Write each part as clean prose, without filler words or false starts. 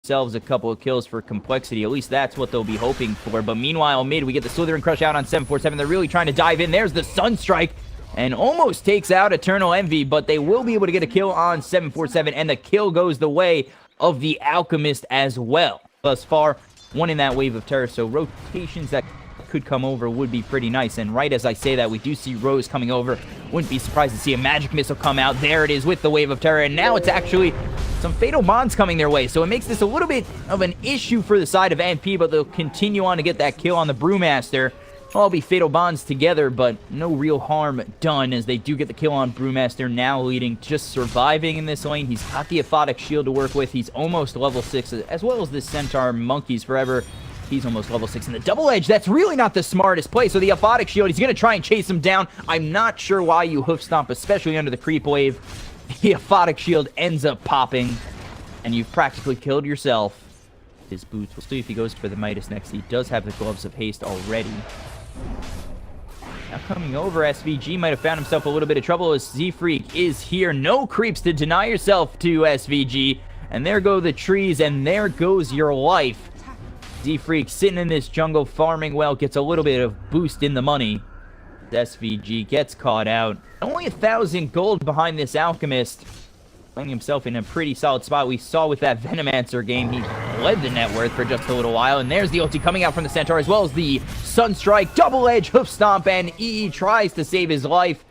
themselves a couple of kills for Complexity. At least that's what they'll be hoping for. But meanwhile, mid, we get the Slithering Crush out on 747. They're really trying to dive in. There's the Sunstrike. And almost takes out EternaLEnVy, but they will be able to get a kill on 747, and the kill goes the way of the Alchemist as well. Thus far, one in that wave of terror, so rotations that could come over would be pretty nice. And right as I say that, we do see Rose coming over. Wouldn't be surprised to see a Magic Missile come out. There it is with the wave of terror, and now it's actually some Fatal Bonds coming their way, so it makes this a little bit of an issue for the side of NP, but they'll continue on to get that kill on the Brewmaster. All be Fatal Bonds together, but no real harm done as they do get the kill on Brewmaster, now leading, just surviving in this lane. He's got the Aphotic Shield to work with. He's almost level 6, as well as this Centaur Monkeys Forever. He's almost level 6. And the Double Edge, that's really not the smartest play. So the Aphotic Shield, he's going to try and chase him down. I'm not sure why you Hoof Stomp, especially under the Creep Wave. The Aphotic Shield ends up popping, and you've practically killed yourself. His boots, we'll see if he goes for the Midas next. He does have the Gloves of Haste already. Now coming over, SVG might have found himself a little bit of trouble as ZfreeK is here. No creeps to deny yourself to SVG. And there go the trees, and there goes your life. ZfreeK sitting in this jungle, farming well, gets a little bit of boost in the money. SVG gets caught out. Only 1,000 gold behind this Alchemist. Playing himself in a pretty solid spot. We saw with that Venomancer game, he led the net worth for just a little while. And there's the ulti coming out from the Centaur, as well as the Sunstrike, Double Edge, Hoof Stomp, and EE tries to save his life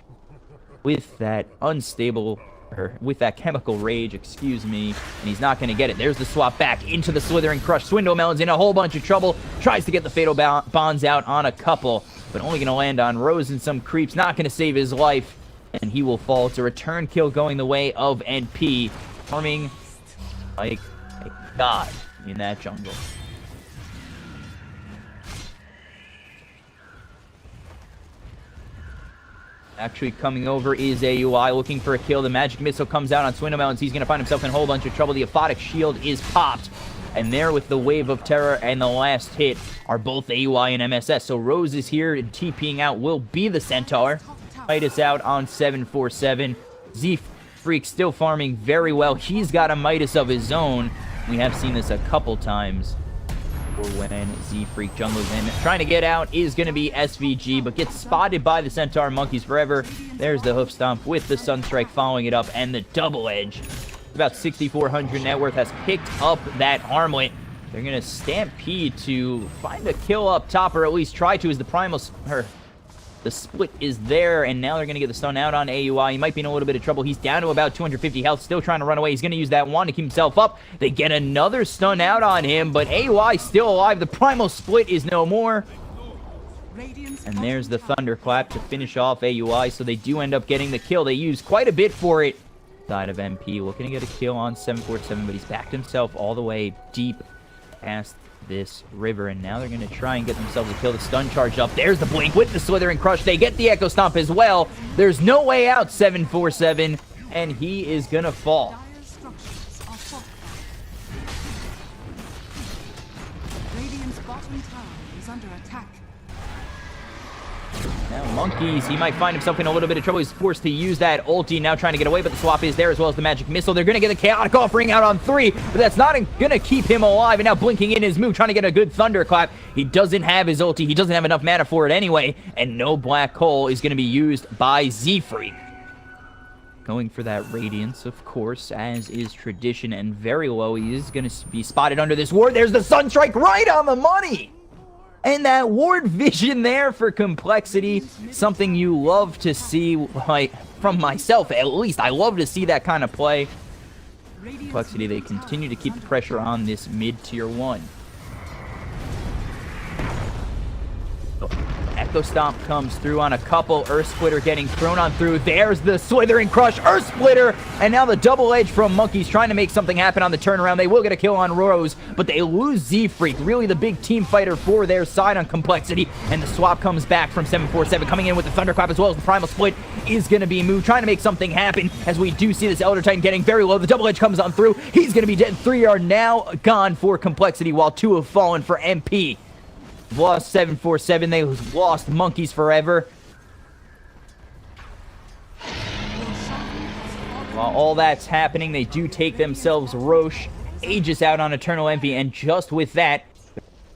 with that unstable, or with that Chemical Rage, excuse me. And he's not going to get it. There's the swap back into the Slithering Crush. Swindlemelonzz in a whole bunch of trouble. Tries to get the Fatal Bonds out on a couple, but only going to land on Rose and some creeps. Not going to save his life. And he will fall. It's a return kill going the way of NP. Farming like a god in that jungle. Actually coming over is AUI looking for a kill. The Magic Missile comes out on Swindlemelonzz. He's going to find himself in a whole bunch of trouble. The Aphotic Shield is popped. And there with the Wave of Terror and the last hit are both AUI and MSS. So Rose is here and TPing out will be the Centaur. Midas out on 747. ZfreeK still farming very well. He's got a Midas of his own. We have seen this a couple times for when ZfreeK jungles in. Trying to get out is going to be SVG, but gets spotted by the Centaur Monkeys Forever. There's the Hoof Stomp with the Sunstrike following it up, and the Double Edge. About 6,400 net worth has picked up that armlet. They're going to stampede to find a kill up top, or at least try to, as the Primal... The split is there, and now they're going to get the stun out on AUI. He might be in a little bit of trouble. He's down to about 250 health, still trying to run away. He's going to use that wand to keep himself up. They get another stun out on him, but AUI still alive. The Primal Split is no more. And there's the Thunderclap to finish off AUI, so they do end up getting the kill. They use quite a bit for it. Side of MP looking to get a kill on 747, but he's backed himself all the way deep past this river, and now they're going to try and get themselves a kill. The stun charge up. There's the blink with the Slithering Crush. They get the Echo Stomp as well. There's no way out, 747, and he is going to fall. Now Monkeys, he might find himself in a little bit of trouble. He's forced to use that ulti, now trying to get away, but the swap is there, as well as the Magic Missile. They're going to get the Chaotic Offering out on 3, but that's not going to keep him alive. And now blinking in his move, trying to get a good Thunderclap. He doesn't have his ulti. He doesn't have enough mana for it anyway, and no Black Hole is going to be used by ZfreeK. Going for that Radiance, of course, as is tradition, and very low. He is going to be spotted under this ward. There's the Sunstrike right on the money! And that ward vision there for Complexity, something you love to see, like, from myself at least. I love to see that kind of play. Complexity, they continue to keep the pressure on this mid-tier 1. Echo Stomp comes through on a couple. Earth Splitter getting thrown on through. There's the Slithering Crush, Earth Splitter, and now the Double Edge from Monkeys trying to make something happen on the turnaround. They will get a kill on Rose, but they lose ZfreeK, really the big team fighter for their side on Complexity, and the swap comes back from 747, coming in with the Thunderclap as well as the Primal Split is going to be moved, trying to make something happen, as we do see this Elder Titan getting very low. The Double Edge comes on through. He's going to be dead. 3 are now gone for Complexity, while 2 have fallen for MP. Lost 747. They lost Monkeys Forever. While all that's happening, they do take themselves Roche Aegis out on EternaLEnVy, and just with that,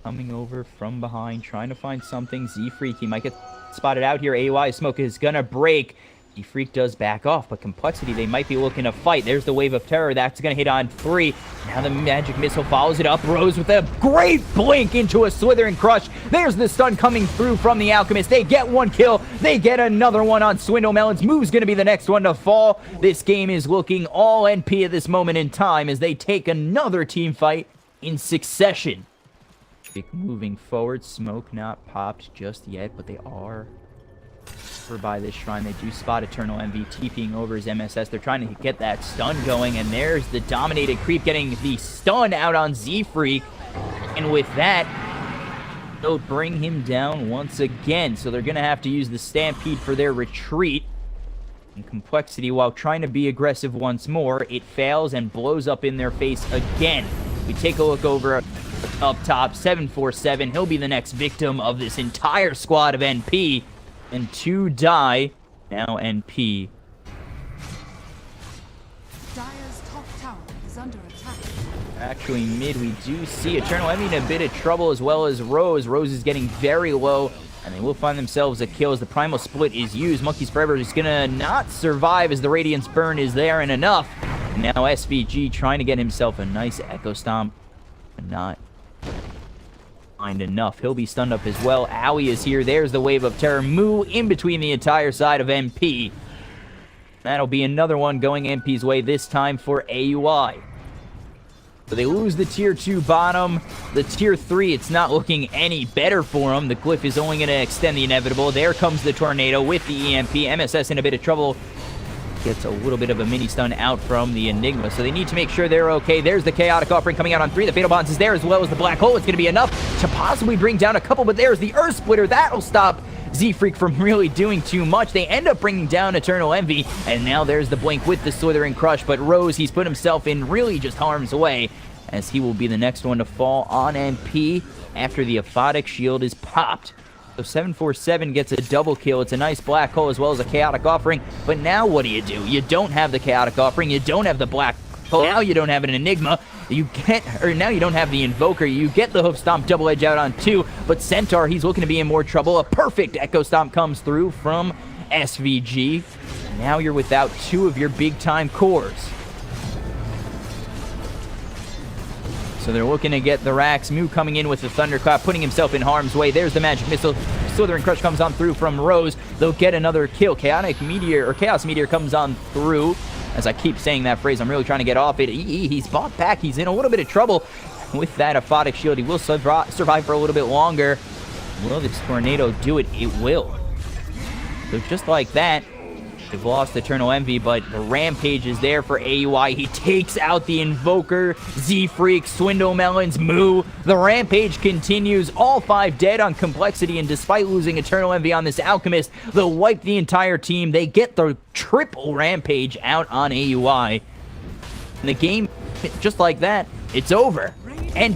coming over from behind, trying to find something. ZfreeK, he might get spotted out here. AUI smoke is gonna break. ZfreeK does back off, but Complexity, they might be looking to fight. There's the Wave of Terror. That's going to hit on 3. Now the Magic Missile follows it up. Rose with a great blink into a Slithering Crush. There's the stun coming through from the Alchemist. They get 1 kill. They get another one on SwindleMelonzz. Moo's going to be the next one to fall. This game is looking all NP at this moment in time as they take another team fight in succession. Moving forward. Smoke not popped just yet, but they are by this shrine. They do spot EternaLEnVy TPing over his MSS. They're trying to get that stun going, and there's the dominated creep getting the stun out on ZfreeK, and with that, they'll bring him down once again. So they're gonna have to use the Stampede for their retreat. And Complexity, while trying to be aggressive once more, it fails and blows up in their face again. We take a look over up top. 747, he'll be the next victim of this entire squad of NP. And 2 die. Now NP. Dire's top tower is under attack. Actually, mid, we do see EternaLEnVy in a bit of trouble, as well as Rose. Rose is getting very low, and they will find themselves a kill as the Primal Split is used. Monkeys Forever is going to not survive as the Radiance Burn is there and enough. Now SVG trying to get himself a nice Echo Stomp, but not enough. He'll be stunned up as well. Owie is here. There's the Wave of Terror. Moo in between the entire side of NP. That'll be another one going NP's way, this time for AUI. So they lose the tier 2 bottom. The tier 3, it's not looking any better for them. The Glyph is only going to extend the inevitable. There comes the Tornado with the EMP. MSS in a bit of trouble. Gets a little bit of a mini stun out from the Enigma, so they need to make sure they're okay. There's the Chaotic Offering coming out on 3. The Fatal Bonds is there, as well as the Black Hole. It's going to be enough to possibly bring down a couple, but there's the Earth Splitter. That'll stop ZfreeK from really doing too much. They end up bringing down EternaLEnVy, and now there's the Blink with the Slithering Crush, but Rose, he's put himself in really just harm's way, as he will be the next one to fall on NP after the Aphotic Shield is popped. So 747 gets a double kill. It's a nice Black Hole as well as a Chaotic Offering. But now what do? You don't have the Chaotic Offering. You don't have the Black Hole. Now you don't have an Enigma. Now you don't have the Invoker. You get the Hoof Stomp double edge out on 2. But Centaur, he's looking to be in more trouble. A perfect Echo Stomp comes through from SVG. Now you're without 2 of your big time cores. So they're looking to get the racks. Moo coming in with the Thunderclap, putting himself in harm's way. There's the Magic Missile. Slithering Crush comes on through from Rose. They'll get another kill. Chaos Meteor comes on through. As I keep saying that phrase, I'm really trying to get off it. He's bought back. He's in a little bit of trouble. With that Aphotic Shield, he will survive for a little bit longer. Will this Tornado do it? It will. So just like that, they've lost EternaLEnVy, but the Rampage is there for AUI. He takes out the Invoker, ZfreeK, SwindleMelonzz, Moo. The Rampage continues. All 5 dead on Complexity, and despite losing EternaLEnVy on this Alchemist, they'll wipe the entire team. They get the triple Rampage out on AUI. And the game, just like that, it's over. And